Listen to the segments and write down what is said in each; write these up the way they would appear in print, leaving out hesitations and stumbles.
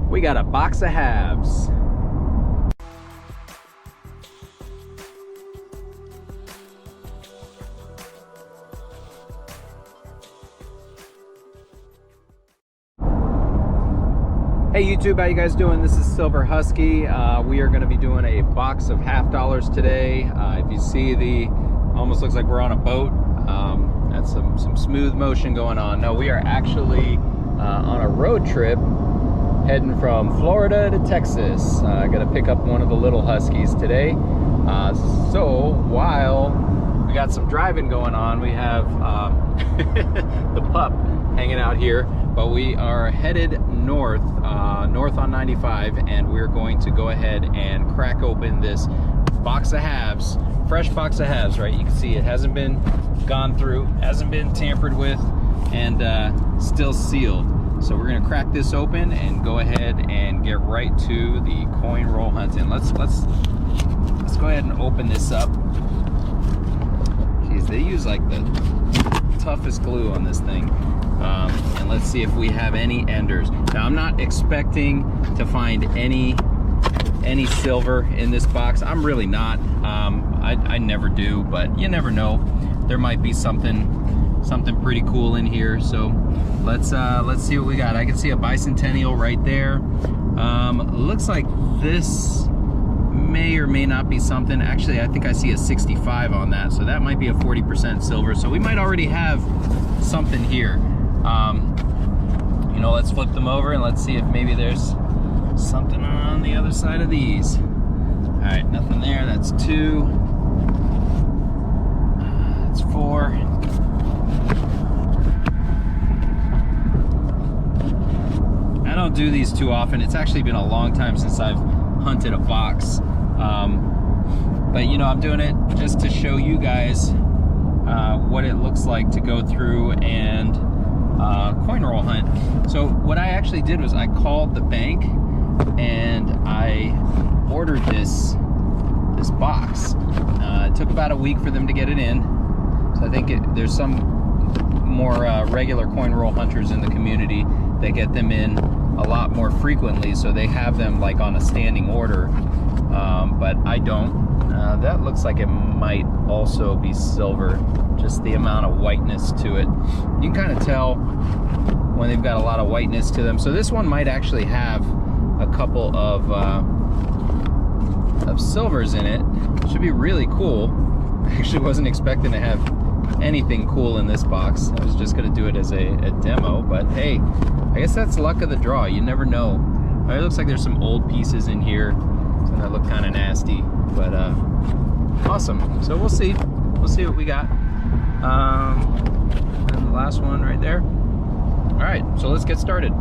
We got a box of halves. Hey YouTube, how you guys doing? This is Silver Husky. We are going to be doing a box of $half today. If you see almost looks like we're on a boat. That's some smooth motion going on. No, we are actually on a road trip heading from Florida to Texas. Gonna pick up one of the little Huskies today. So while we got some driving going on, we have the pup hanging out here, but we are headed north on 95, and we're going to go ahead and crack open this box of halves, fresh box of halves, right? You can see it hasn't been gone through, hasn't been tampered with, and still sealed. So we're gonna crack this open and go ahead and get right to the coin roll hunting. Let's go ahead and open this up. Geez, they use like the toughest glue on this thing. And let's see if we have any enders. Now I'm not expecting to find any silver in this box. I'm really not. I never do, but you never know. There might be something pretty cool in here. So let's see what we got. I can see a bicentennial right there. Looks like this may or may not be something. Actually, I think I see a 65 on that, so that might be a 40% silver. So we might already have something here. You know, let's flip them over and let's see if maybe there's something on the other side of these. All right, nothing there. That's 2. That's 4. I don't do these too often. It's actually been a long time since I've hunted a box. But you know, I'm doing it just to show you guys what it looks like to go through and coin roll hunt. So what I actually did was I called the bank and I ordered this box. It took about a week for them to get it in. So I think there's some more regular coin roll hunters in the community that get them in a lot more frequently, so they have them like on a standing order, but I don't. That looks like it might also be silver, just the amount of whiteness to it. You can kind of tell when they've got a lot of whiteness to them. So this one might actually have a couple of silvers in it. Should be really cool. I actually wasn't expecting to have anything cool in this box. I was just gonna do it as a demo, but hey, I guess that's luck of the draw. You never know. It looks like there's some old pieces in here, so that look kind of nasty, but awesome. So we'll see what we got. And the last one right there. All right, so let's get started.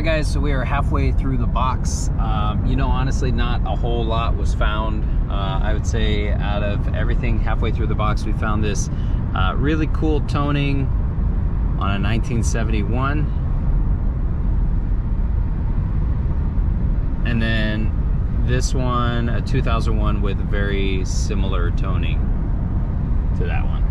right, guys, so we are halfway through the box. You know, honestly, not a whole lot was found. I would say out of everything halfway through the box, we found this really cool toning on a 1971. And then this one, a 2001 with very similar toning to that one,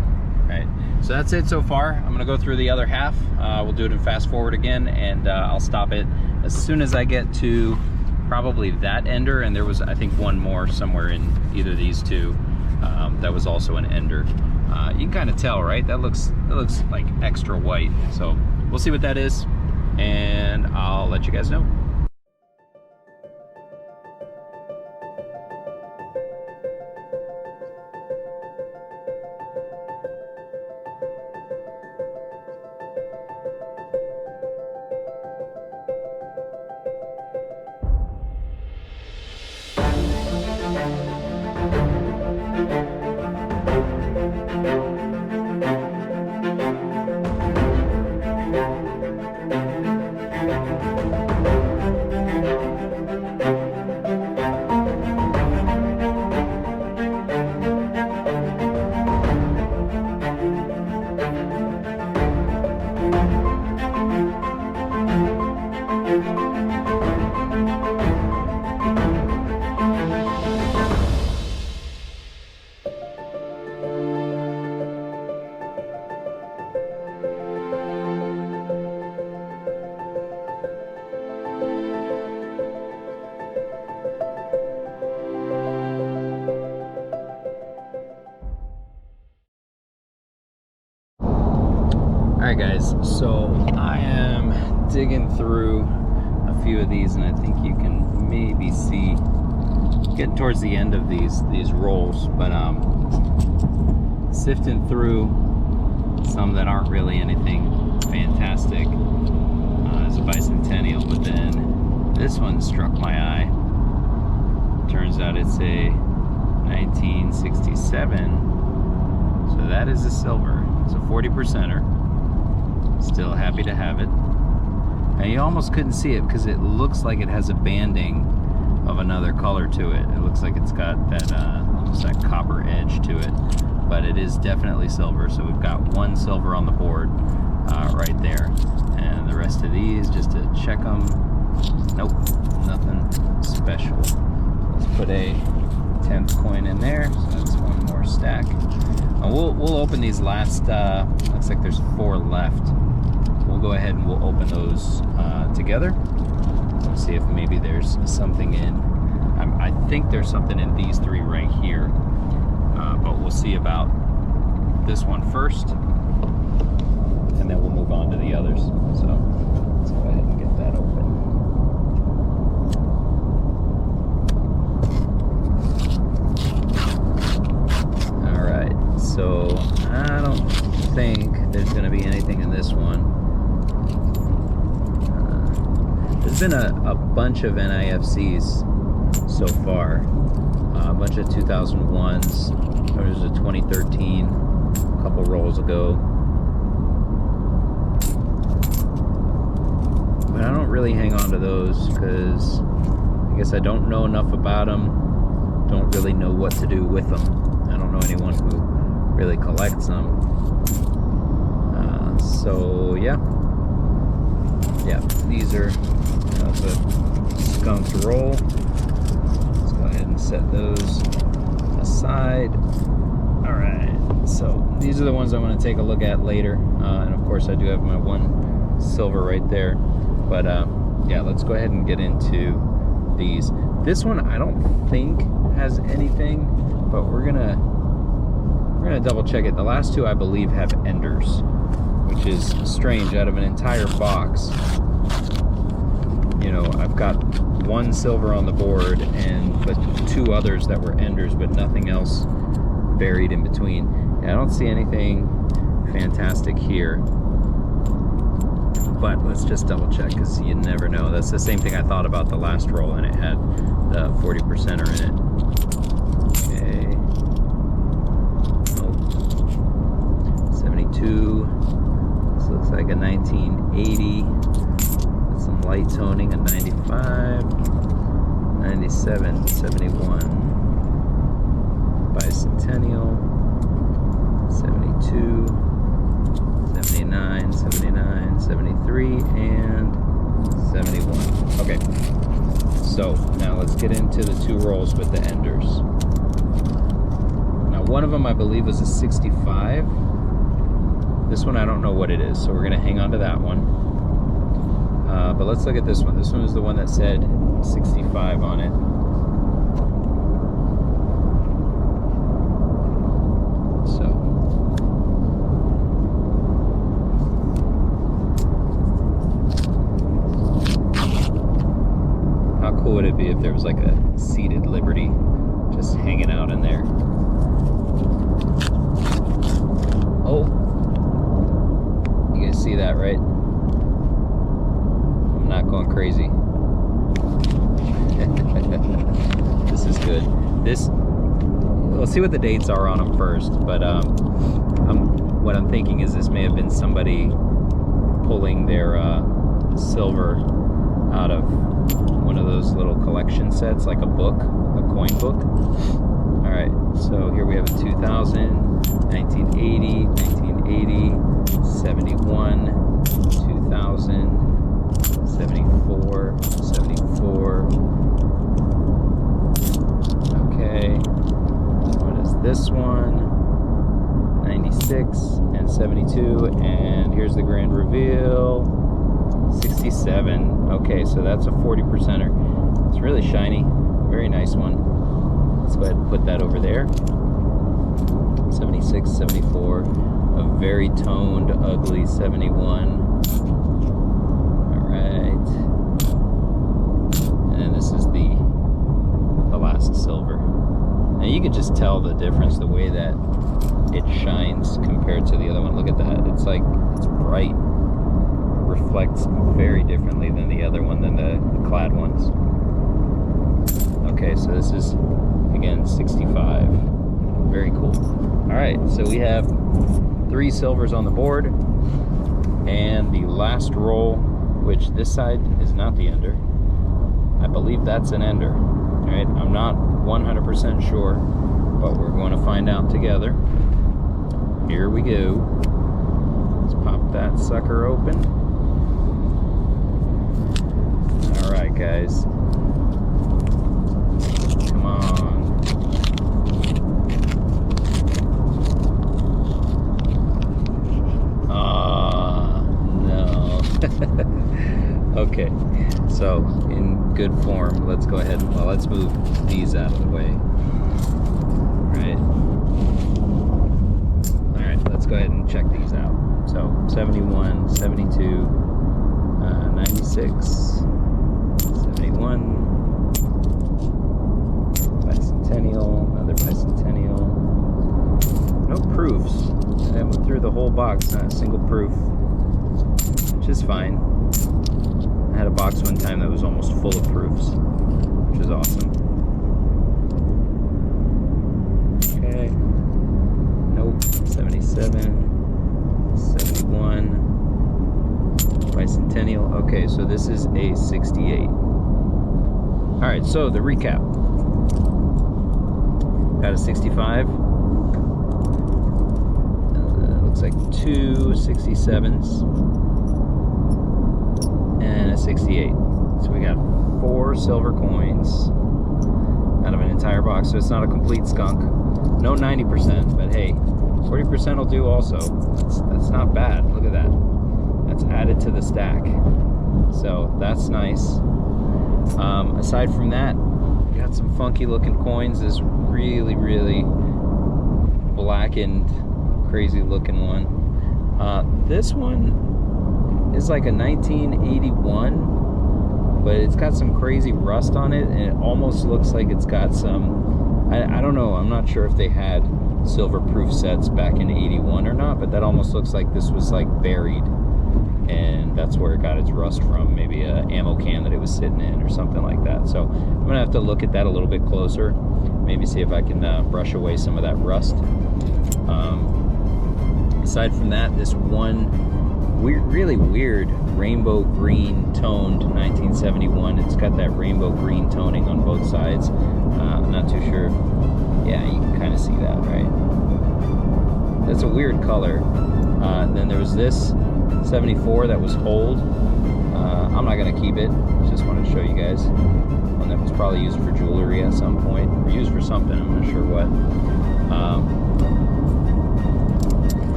right? So that's it so far. I'm gonna go through the other half. We'll do it in fast forward again, and I'll stop it as soon as I get to probably that ender. And there was, I think, one more somewhere in either of these two that was also an ender. You can kind of tell, right? That looks like extra white. So we'll see what that is, and I'll let you guys know. Alright guys, so I am digging through a few of these, and I think you can maybe see, getting towards the end of these rolls, but sifting through some that aren't really anything fantastic as a bicentennial. But then this one struck my eye. Turns out it's a 1967, so that is a silver. It's a 40%er. Still happy to have it. Now you almost couldn't see it because it looks like it has a banding of another color to it. It looks like it's got that almost that copper edge to it, but it is definitely silver. So we've got one silver on the board right there, and the rest of these, just to check them, nope, nothing special. Let's put a 10th coin in there, so that's one more stack. We'll open these last, looks like there's 4 left. We'll go ahead and we'll open those together. Let's see if maybe there's something in, I think there's something in these 3 right here, but we'll see about this one first, and then we'll move on to the others. So let's go ahead and get that open. So I don't think there's going to be anything in this one. There's been a bunch of NIFCs so far. A bunch of 2001s. There was a 2013 a couple rolls ago. But I don't really hang on to those because I guess I don't know enough about them. Don't really know what to do with them. I don't know anyone who really collects them. So yeah, these are the skunked roll. Let's go ahead and set those aside. All right, so these are the ones I want to take a look at later, and of course I do have my one silver right there. But yeah, let's go ahead and get into these. This one I don't think has anything, but we're gonna double check it. The last 2 I believe have enders, which is strange. Out of an entire box, you know, I've got 1 silver on the board but 2 others that were enders, but nothing else buried in between. I don't see anything fantastic here, but let's just double check because you never know. That's the same thing I thought about the last roll, and it had the 40%er in it. Okay. Nope. 72. This looks like a 1980 with some light tone 77, 71, bicentennial, 72, 79, 79, 73, and 71. Okay, so now let's get into the two rolls with the enders. Now one of them I believe was a 65. This one I don't know what it is, so we're gonna hang on to that one. But let's look at this one. This one is the one that said 65 on it. Would it be if there was like a seated Liberty just hanging out in there? Oh, you guys see that, right? I'm not going crazy. This is good. We'll see what the dates are on them first, but what I'm thinking is this may have been somebody pulling their silver out of one of those little collection sets, like a book, a coin book. All right, so here we have a 2000, 1980, 1980, 71, 2000, 74, 74. Okay, what is this one? 96 and 72, and here's the grand reveal. 67. Okay, so that's a 40%er. It's really shiny. Very nice one. Let's go ahead and put that over there. 76, 74. A very toned, ugly 71. Alright. And this is the last silver. Now you can just tell the difference, the way that it shines compared to the other one. Look at that. It's like, it's bright. Reflects very differently than the other one, than the clad ones. Okay, so this is again 65. Very cool. All right, so we have 3 silvers on the board, and the last roll, which this side is not the ender. I believe that's an ender. All right, I'm not 100% sure, but we're going to find out together. Here we go. Let's pop that sucker open. Alright guys, come on. No. Okay, so in good form, let's go ahead and, well, let's move these out of the way. Alright, let's go ahead and check these out. So 71, 72, 96, 71, bicentennial, another bicentennial. No proofs. I went through the whole box, not a single proof, which is fine. I had a box one time that was almost full of proofs, which is awesome. Okay. Nope. 77, 71. Bicentennial. Okay, so this is a 68. All right, so the recap. Got a 65. Looks like 2 67s and a 68. So we got 4 silver coins out of an entire box. So it's not a complete skunk. No 90%, but hey, 40% will do also. That's not bad. Look at that. That's added to the stack, so that's nice. Aside from that, we got some funky looking coins. This really blackened, crazy looking one. This one is like a 1981, but it's got some crazy rust on it, and it almost looks like it's got some, I don't know, I'm not sure if they had silver proof sets back in 81 or not, but that almost looks like this was like buried, and that's where it got its rust from. Maybe a ammo can that it was sitting in or something like that. So I'm gonna have to look at that a little bit closer, maybe see if I can brush away some of that rust. Aside from that, this one really weird rainbow green toned 1971. It's got that rainbow green toning on both sides. I'm not too sure. Yeah, you can kind of see that, right? That's a weird color. Then there was this 74 that was hold. I'm not going to keep it. Just wanted to show you guys. One that was probably used for jewelry at some point, or used for something, I'm not sure what.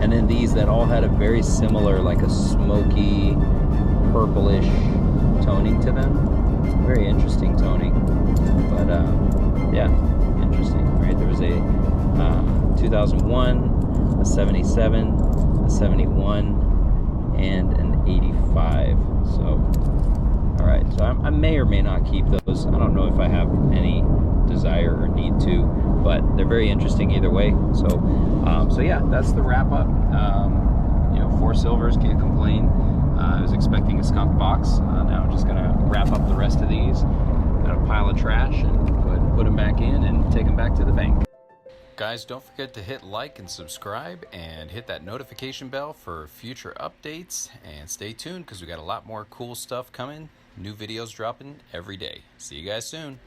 And then these that all had a very similar, like a smoky, purplish toning to them. Very interesting toning. But yeah, interesting, right? There was a 2001, a 77, a 71, and an 85. So, all right. So I may or may not keep those. I don't know if I have any desire or need to, but they're very interesting either way. So yeah, that's the wrap up. You know, 4 silvers, can't complain. I was expecting a skunk box. Now I'm just gonna wrap up the rest of these. Got a pile of trash and go ahead and put them back in and take them back to the bank. Guys, don't forget to hit like and subscribe and hit that notification bell for future updates, and stay tuned because we got a lot more cool stuff coming. New videos dropping every day. See you guys soon.